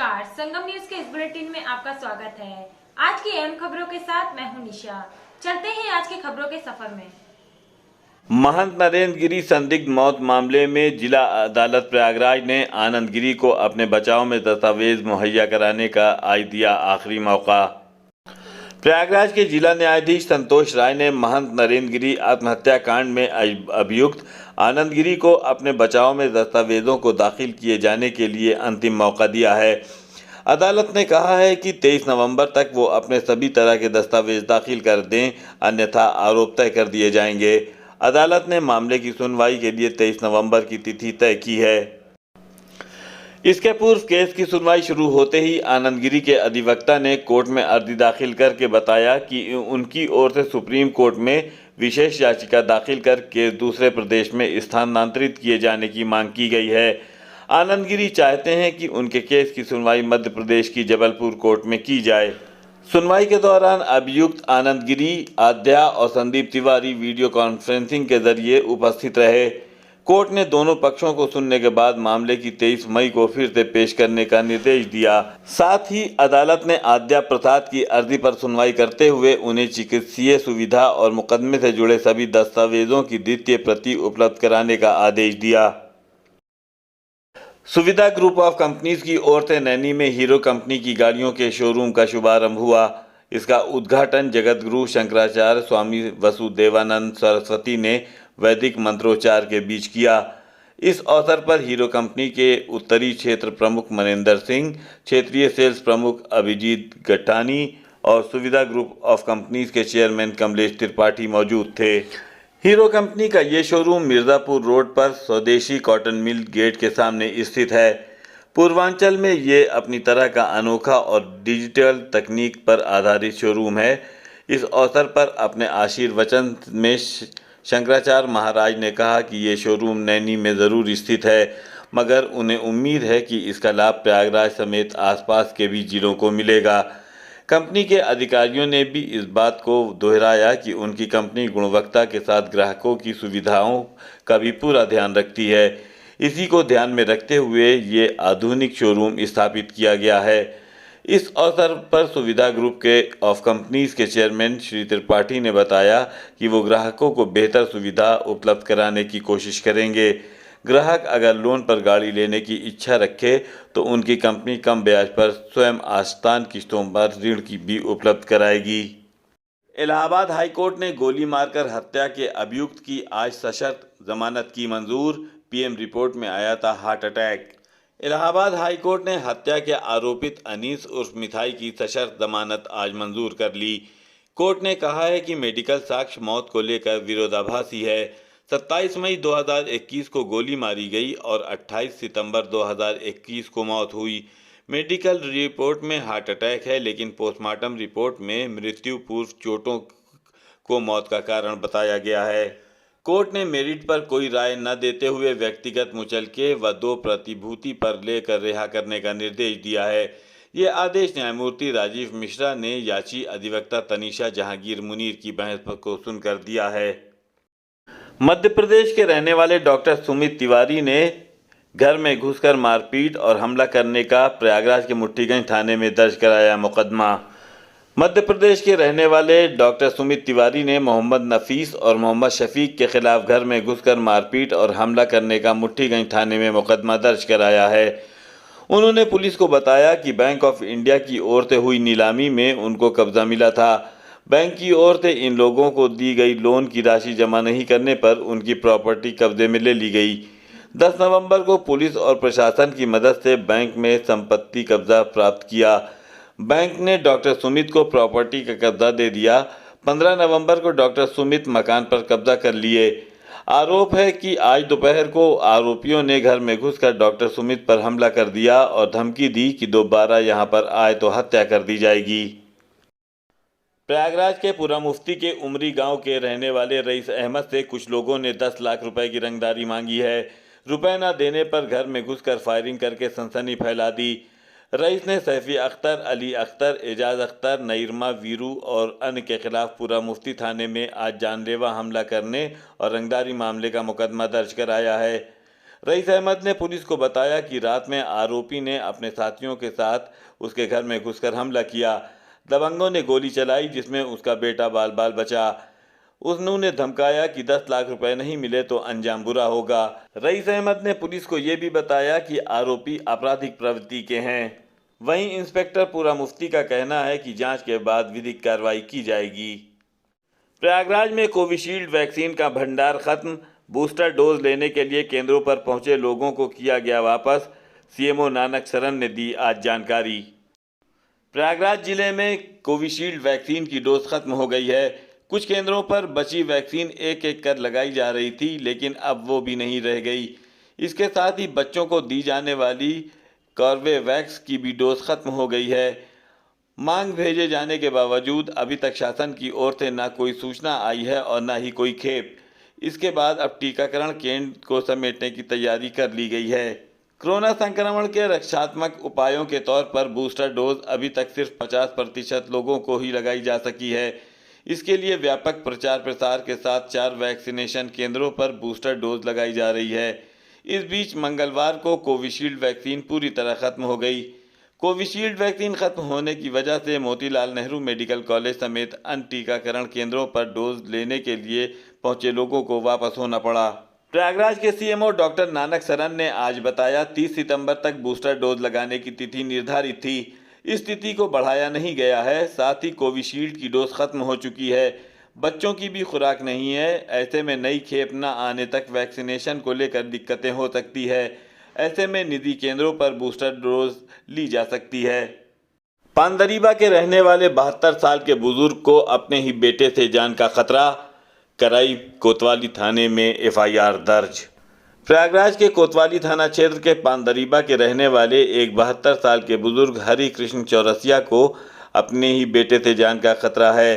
नमस्कार, संगम न्यूज के इस बुलेटिन में आपका स्वागत है। आज की अहम खबरों के साथ मैं हूं निशा। चलते हैं आज की खबरों के सफर में। महंत नरेंद्र गिरी संदिग्ध मौत मामले में जिला अदालत प्रयागराज ने आनंद गिरी को अपने बचाव में दस्तावेज मुहैया कराने का आज दिया आखिरी मौका। प्रयागराज के जिला न्यायाधीश संतोष राय ने महंत नरेंद्र गिरी आत्महत्या कांड में अभियुक्त आनंद गिरी को अपने बचाव में दस्तावेजों को दाखिल किए जाने के लिए अंतिम मौका दिया है। अदालत ने कहा है कि 23 नवंबर तक वो अपने सभी तरह के दस्तावेज दाखिल कर दें, अन्यथा आरोप तय कर दिए जाएंगे। अदालत ने मामले की सुनवाई के लिए 23 नवंबर की तिथि तय की है। इसके पूर्व केस की सुनवाई शुरू होते ही आनंद गिरी के अधिवक्ता ने कोर्ट में अर्जी दाखिल करके बताया कि उनकी ओर से सुप्रीम कोर्ट में विशेष याचिका दाखिल कर केस दूसरे प्रदेश में स्थानांतरित किए जाने की मांग की गई है। आनंद गिरी चाहते हैं कि उनके केस की सुनवाई मध्य प्रदेश की जबलपुर कोर्ट में की जाए। सुनवाई के दौरान अभियुक्त आनंद गिरी, आद्या और संदीप तिवारी वीडियो कॉन्फ्रेंसिंग के जरिए उपस्थित रहे। कोर्ट ने दोनों पक्षों को सुनने के बाद मामले की 23 मई को फिर से पेश करने का निर्देश दिया। साथ ही अदालत ने आद्या प्रसाद की अर्जी पर सुनवाई करते हुए उन्हें चिकित्सीय सुविधा और मुकदमे से जुड़े सभी दस्तावेजों की द्वितीय प्रति उपलब्ध कराने का आदेश दिया। सुविधा ग्रुप ऑफ कंपनीज की ओर से नैनी में हीरो कंपनी की गाड़ियों के शोरूम का शुभारंभ हुआ। इसका उद्घाटन जगतगुरु शंकराचार्य स्वामी वसुदेवानंद सरस्वती ने वैदिक मंत्रोच्चार के बीच किया। इस अवसर पर हीरो कंपनी के उत्तरी क्षेत्र प्रमुख मनेंद्र सिंह, क्षेत्रीय सेल्स प्रमुख अभिजीत गट्टानी और सुविधा ग्रुप ऑफ कंपनीज के चेयरमैन कमलेश त्रिपाठी मौजूद थे। हीरो कंपनी का ये शोरूम मिर्ज़ापुर रोड पर स्वदेशी कॉटन मिल गेट के सामने स्थित है। पूर्वांचल में ये अपनी तरह का अनोखा और डिजिटल तकनीक पर आधारित शोरूम है। इस अवसर पर अपने आशीर्वचन में शंकराचार्य महाराज ने कहा कि ये शोरूम नैनी में ज़रूर स्थित है, मगर उन्हें उम्मीद है कि इसका लाभ प्रयागराज समेत आसपास के भी जिलों को मिलेगा। कंपनी के अधिकारियों ने भी इस बात को दोहराया कि उनकी कंपनी गुणवत्ता के साथ ग्राहकों की सुविधाओं का भी पूरा ध्यान रखती है। इसी को ध्यान में रखते हुए ये आधुनिक शोरूम स्थापित किया गया है। इस अवसर पर सुविधा ग्रुप के ऑफ कंपनीज के चेयरमैन श्री त्रिपाठी ने बताया कि वो ग्राहकों को बेहतर सुविधा उपलब्ध कराने की कोशिश करेंगे। ग्राहक अगर लोन पर गाड़ी लेने की इच्छा रखे तो उनकी कंपनी कम ब्याज पर स्वयं आसान किस्तों पर ऋण की भी उपलब्ध कराएगी। इलाहाबाद हाईकोर्ट ने गोली मारकर हत्या के अभियुक्त की आज सशर्त जमानत की मंजूर। पीएम रिपोर्ट में आया था हार्ट अटैक। इलाहाबाद हाईकोर्ट ने हत्या के आरोपित अनीस उर्फ मिठाई की सशर्त जमानत आज मंजूर कर ली। कोर्ट ने कहा है कि मेडिकल साक्ष्य मौत को लेकर विरोधाभासी है। 27 मई 2021 को गोली मारी गई और 28 सितंबर 2021 को मौत हुई। मेडिकल रिपोर्ट में हार्ट अटैक है, लेकिन पोस्टमार्टम रिपोर्ट में मृत्यु पूर्व चोटों को मौत का कारण बताया गया है। कोर्ट ने मेरिट पर कोई राय न देते हुए व्यक्तिगत मुचलके व 2 प्रतिभूति पर लेकर रिहा करने का निर्देश दिया है। ये आदेश न्यायमूर्ति राजीव मिश्रा ने याची अधिवक्ता तनीषा जहांगीर मुनीर की बहस को सुनकर दिया है। मध्य प्रदेश के रहने वाले डॉक्टर सुमित तिवारी ने घर में घुसकर मारपीट और हमला करने का प्रयागराज के मुट्ठीगंज थाने में दर्ज कराया मुकदमा। मध्य प्रदेश के रहने वाले डॉक्टर सुमित तिवारी ने मोहम्मद नफीस और मोहम्मद शफीक के खिलाफ घर में घुसकर मारपीट और हमला करने का मुट्ठीगंज थाने में मुकदमा दर्ज कराया है। उन्होंने पुलिस को बताया कि बैंक ऑफ इंडिया की ओर से हुई नीलामी में उनको कब्जा मिला था। बैंक की ओर से इन लोगों को दी गई लोन की राशि जमा नहीं करने पर उनकी प्रॉपर्टी कब्जे में ले ली गई। 10 नवंबर को पुलिस और प्रशासन की मदद से बैंक में संपत्ति कब्जा प्राप्त किया। बैंक ने डॉक्टर सुमित को प्रॉपर्टी का कब्जा दे दिया। 15 नवंबर को डॉक्टर सुमित मकान पर कब्जा कर लिए। आरोप है कि आज दोपहर को आरोपियों ने घर में घुसकर डॉक्टर सुमित पर हमला कर दिया और धमकी दी कि दोबारा यहां पर आए तो हत्या कर दी जाएगी। प्रयागराज के पुरा मुफ्ती के उमरी गांव के रहने वाले रईस अहमद से कुछ लोगों ने 10 लाख रुपए की रंगदारी मांगी है। रुपए न देने पर घर में घुसकर फायरिंग करके सनसनी फैला दी। रईस ने सैफी अख्तर, अली अख्तर, एजाज अख्तर, नईरमा वीरू और अन्य के खिलाफ पुरा मुफ्ती थाने में आज जानलेवा हमला करने और रंगदारी मामले का मुकदमा दर्ज कराया है। रईस अहमद ने पुलिस को बताया कि रात में आरोपी ने अपने साथियों के साथ उसके घर में घुसकर हमला किया। दबंगों ने गोली चलाई जिसमें उसका बेटा बाल बाल बचा। उन्होंने धमकाया कि 10 लाख रुपए नहीं मिले तो अंजाम बुरा होगा। रईस अहमद ने पुलिस को ये भी बताया कि आरोपी आपराधिक प्रवृत्ति के हैं। वहीं इंस्पेक्टर पूरा मुफ्ती का कहना है कि जांच के बाद विधिक कार्रवाई की जाएगी। प्रयागराज में कोविशील्ड वैक्सीन का भंडार खत्म। बूस्टर डोज लेने के लिए केंद्रों पर पहुंचे लोगों को किया गया वापस। सीएमओ नानक सरन ने दी आज जानकारी। प्रयागराज जिले में कोविशील्ड वैक्सीन की डोज खत्म हो गई है। कुछ केंद्रों पर बची वैक्सीन एक एक कर लगाई जा रही थी, लेकिन अब वो भी नहीं रह गई। इसके साथ ही बच्चों को दी जाने वाली कॉर्बेवैक्स की भी डोज खत्म हो गई है। मांग भेजे जाने के बावजूद अभी तक शासन की ओर से न कोई सूचना आई है और न ही कोई खेप। इसके बाद अब टीकाकरण केंद्र को समेटने की तैयारी कर ली गई है। कोरोना संक्रमण के रक्षात्मक उपायों के तौर पर बूस्टर डोज अभी तक सिर्फ 50% लोगों को ही लगाई जा सकी है। इसके लिए व्यापक प्रचार प्रसार के साथ 4 वैक्सीनेशन केंद्रों पर बूस्टर डोज लगाई जा रही है। इस बीच मंगलवार को कोविशील्ड वैक्सीन पूरी तरह खत्म हो गई। कोविशील्ड वैक्सीन खत्म होने की वजह से मोतीलाल नेहरू मेडिकल कॉलेज समेत अन्य टीकाकरण केंद्रों पर डोज लेने के लिए पहुंचे लोगों को वापस होना पड़ा। प्रयागराज के सीएमओ डॉक्टर नानक सरन ने आज बताया 30 सितंबर तक बूस्टर डोज लगाने की तिथि निर्धारित थी। इस तिथि को बढ़ाया नहीं गया है। साथ ही कोविशील्ड की डोज खत्म हो चुकी है। बच्चों की भी खुराक नहीं है। ऐसे में नई खेप न आने तक वैक्सीनेशन को लेकर दिक्कतें हो सकती है। ऐसे में निजी केंद्रों पर बूस्टर डोज ली जा सकती है। पानदरीबा के रहने वाले 72 साल के बुजुर्ग को अपने ही बेटे से जान का खतरा। कराई कोतवाली थाने में एफआईआर दर्ज। प्रयागराज के कोतवाली थाना क्षेत्र के पानदरीबा के रहने वाले एक 72 साल के बुजुर्ग हरि कृष्ण चौरसिया को अपने ही बेटे से जान का खतरा है।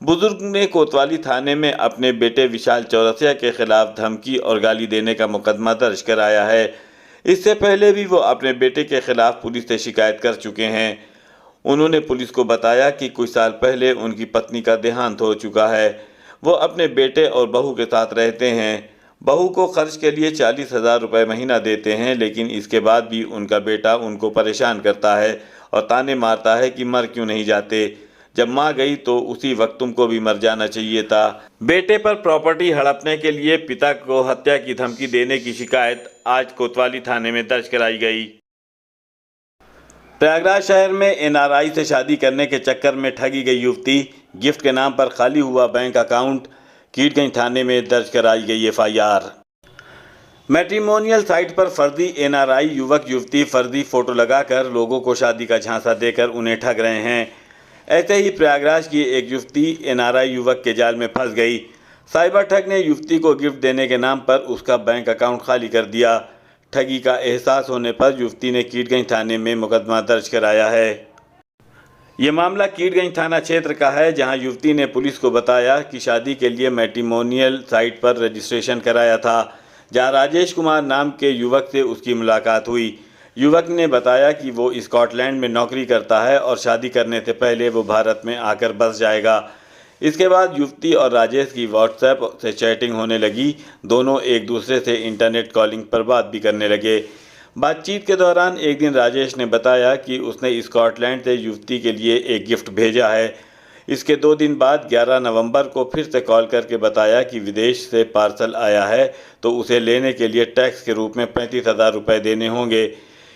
बुजुर्ग ने कोतवाली थाने में अपने बेटे विशाल चौरसिया के खिलाफ धमकी और गाली देने का मुकदमा दर्ज कराया है। इससे पहले भी वो अपने बेटे के खिलाफ पुलिस से शिकायत कर चुके हैं। उन्होंने पुलिस को बताया कि कुछ साल पहले उनकी पत्नी का देहांत हो चुका है। वो अपने बेटे और बहू के साथ रहते हैं। बहू को खर्च के लिए 40,000 रुपये महीना देते हैं, लेकिन इसके बाद भी उनका बेटा उनको परेशान करता है और ताने मारता है कि मर क्यों नहीं जाते। जब माँ गई तो उसी वक्त तुमको भी मर जाना चाहिए था। बेटे पर प्रॉपर्टी हड़पने के लिए पिता को हत्या की धमकी देने की शिकायत आज कोतवाली थाने में दर्ज कराई गई। प्रयागराज शहर में एनआरआई से शादी करने के चक्कर में ठगी गई युवती। गिफ्ट के नाम पर खाली हुआ बैंक अकाउंट। कीटगंज थाने में दर्ज कराई गई एफआईआर। मैट्रिमोनियल साइट पर फर्जी एनआरआई युवक युवती फर्जी फोटो लगाकर लोगों को शादी का झांसा देकर उन्हें ठग रहे हैं। ऐसे ही प्रयागराज की एक युवती एनआरआई युवक के जाल में फंस गई। साइबर ठग ने युवती को गिफ्ट देने के नाम पर उसका बैंक अकाउंट खाली कर दिया। ठगी का एहसास होने पर युवती ने कीटगंज थाने में मुकदमा दर्ज कराया है। ये मामला कीटगंज थाना क्षेत्र का है, जहां युवती ने पुलिस को बताया कि शादी के लिए मैट्रिमोनियल साइट पर रजिस्ट्रेशन कराया था, जहां राजेश कुमार नाम के युवक से उसकी मुलाकात हुई। युवक ने बताया कि वो स्कॉटलैंड में नौकरी करता है और शादी करने से पहले वो भारत में आकर बस जाएगा। इसके बाद युवती और राजेश की व्हाट्सएप से चैटिंग होने लगी। दोनों एक दूसरे से इंटरनेट कॉलिंग पर बात भी करने लगे। बातचीत के दौरान एक दिन राजेश ने बताया कि उसने स्कॉटलैंड से युवती के लिए एक गिफ्ट भेजा है। इसके 2 दिन बाद 11 नवंबर को फिर से कॉल करके बताया कि विदेश से पार्सल आया है, तो उसे लेने के लिए टैक्स के रूप में 35,000 रुपये देने होंगे।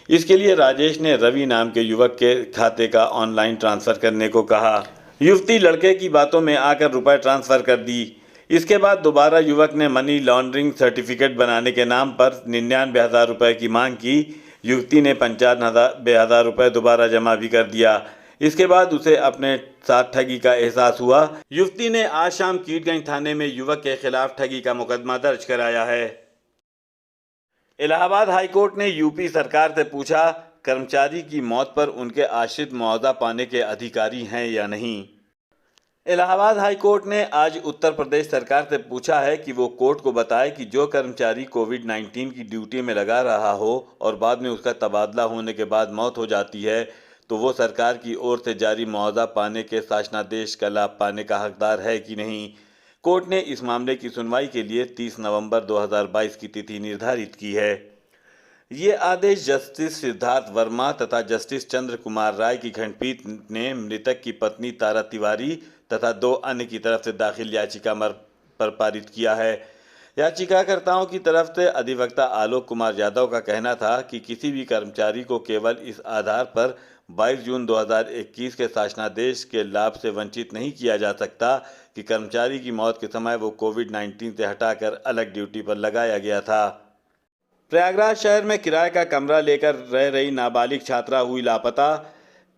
इसके लिए राजेश ने रवि नाम के युवक के खाते का ऑनलाइन ट्रांसफ़र करने को कहा। युवती लड़के की बातों में आकर रुपए ट्रांसफ़र कर दी। इसके बाद दोबारा युवक ने मनी लॉन्ड्रिंग सर्टिफिकेट बनाने के नाम पर 99,000 रुपये की मांग की। युवती ने 95,000 रुपये दोबारा जमा भी कर दिया। इसके बाद उसे अपने साथ ठगी का एहसास हुआ। युवती ने आज शाम कीटगंज थाने में युवक के खिलाफ ठगी का मुकदमा दर्ज कराया है। इलाहाबाद हाईकोर्ट ने यूपी सरकार से पूछा, कर्मचारी की मौत पर उनके आश्रित मुआवजा पाने के अधिकारी हैं या नहीं। इलाहाबाद हाईकोर्ट ने आज उत्तर प्रदेश सरकार से पूछा है कि वो कोर्ट को बताए कि जो कर्मचारी कोविड-19 की ड्यूटी में लगा रहा हो और बाद में उसका तबादला होने के बाद मौत हो जाती है, तो वो सरकार की ओर से जारी मुआवजा पाने के शासनादेश का लाभ पाने का हकदार है कि नहीं। कोर्ट ने इस मामले की सुनवाई के लिए 30 नवंबर 2022 की तिथि निर्धारित की है। ये आदेश जस्टिस सिद्धार्थ वर्मा तथा जस्टिस चंद्र कुमार राय की खंडपीठ ने मृतक की पत्नी तारा तिवारी तथा 2 अन्य की तरफ से दाखिल याचिका पर पारित किया है। याचिकाकर्ताओं की तरफ से अधिवक्ता आलोक कुमार यादव का कहना था कि किसी भी कर्मचारी को केवल इस आधार पर 22 जून 2021 के शासनादेश के लाभ से वंचित नहीं किया जा सकता कि कर्मचारी की मौत के समय वो कोविड-19 से हटाकर अलग ड्यूटी पर लगाया गया था। प्रयागराज शहर में किराए का कमरा लेकर रह रही नाबालिग छात्रा हुई लापता।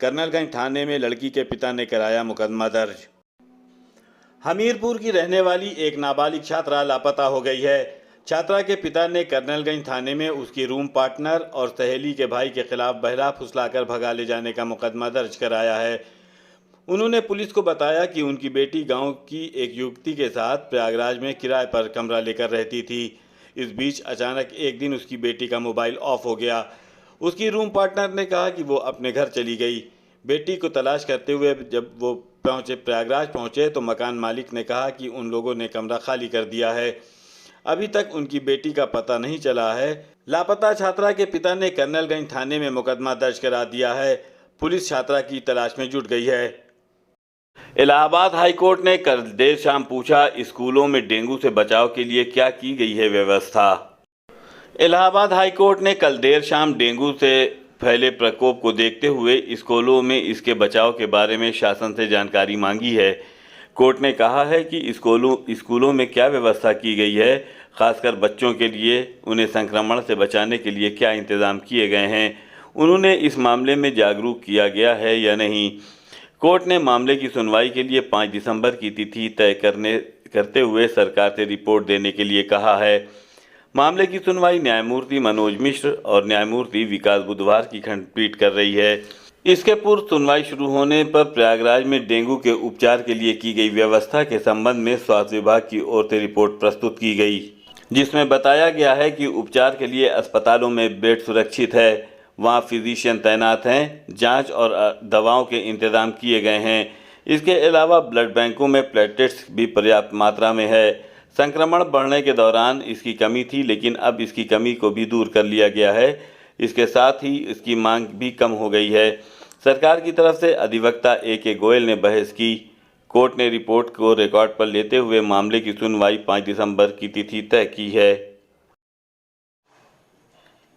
कर्नलगंज थाने में लड़की के पिता ने कराया मुकदमा दर्ज। हमीरपुर की रहने वाली एक नाबालिग छात्रा लापता हो गई है। छात्रा के पिता ने कर्नलगंज थाने में उसकी रूम पार्टनर और सहेली के भाई के खिलाफ बहला फुसलाकर भगा ले जाने का मुकदमा दर्ज कराया है। उन्होंने पुलिस को बताया कि उनकी बेटी गांव की एक युवती के साथ प्रयागराज में किराए पर कमरा लेकर रहती थी। इस बीच अचानक एक दिन उसकी बेटी का मोबाइल ऑफ हो गया। उसकी रूम पार्टनर ने कहा कि वो अपने घर चली गई। बेटी को तलाश करते हुए जब वो प्रयागराज पहुंचे तो मकान मालिक ने कहा कि उन लोगों ने कमरा खाली कर दिया है। अभी तक उनकी बेटी का पता नहीं चला है। लापता छात्रा के पिता ने कर्नलगंज थाने में मुकदमा दर्ज करा दिया है। पुलिस छात्रा की तलाश में जुट गई है। इलाहाबाद हाईकोर्ट ने कल देर शाम पूछा, स्कूलों में डेंगू से बचाव के लिए क्या की गई है व्यवस्था। इलाहाबाद हाईकोर्ट ने कल देर शाम डेंगू से फैले प्रकोप को देखते हुए स्कूलों में इसके बचाव के बारे में शासन से जानकारी मांगी है। कोर्ट ने कहा है कि स्कूलों में क्या व्यवस्था की गई है, खासकर बच्चों के लिए उन्हें संक्रमण से बचाने के लिए क्या इंतजाम किए गए हैं, उन्होंने इस मामले में जागरूक किया गया है या नहीं। कोर्ट ने मामले की सुनवाई के लिए 5 दिसंबर की तिथि तय करते हुए सरकार से रिपोर्ट देने के लिए कहा है। मामले की सुनवाई न्यायमूर्ति मनोज मिश्र और न्यायमूर्ति विकास बुधवार की खंडपीठ कर रही है। इसके पूर्व सुनवाई शुरू होने पर प्रयागराज में डेंगू के उपचार के लिए की गई व्यवस्था के संबंध में स्वास्थ्य विभाग की ओर से रिपोर्ट प्रस्तुत की गई, जिसमें बताया गया है कि उपचार के लिए अस्पतालों में बेड सुरक्षित है, वहाँ फिजिशियन तैनात हैं, जांच और दवाओं के इंतजाम किए गए हैं। इसके अलावा ब्लड बैंकों में प्लेटलेट्स भी पर्याप्त मात्रा में है। संक्रमण बढ़ने के दौरान इसकी कमी थी, लेकिन अब इसकी कमी को भी दूर कर लिया गया है। इसके साथ ही इसकी मांग भी कम हो गई है। सरकार की तरफ से अधिवक्ता A.K. गोयल ने बहस की। कोर्ट ने रिपोर्ट को रिकॉर्ड पर लेते हुए मामले की सुनवाई 5 दिसंबर की तिथि तय की है।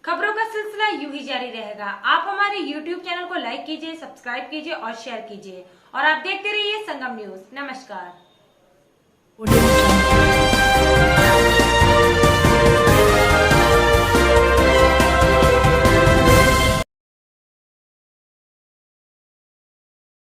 खबरों का सिलसिला यूं ही जारी रहेगा। आप हमारे YouTube चैनल को लाइक कीजिए, सब्सक्राइब कीजिए और शेयर कीजिए और आप देखते रहिए संगम न्यूज। नमस्कार।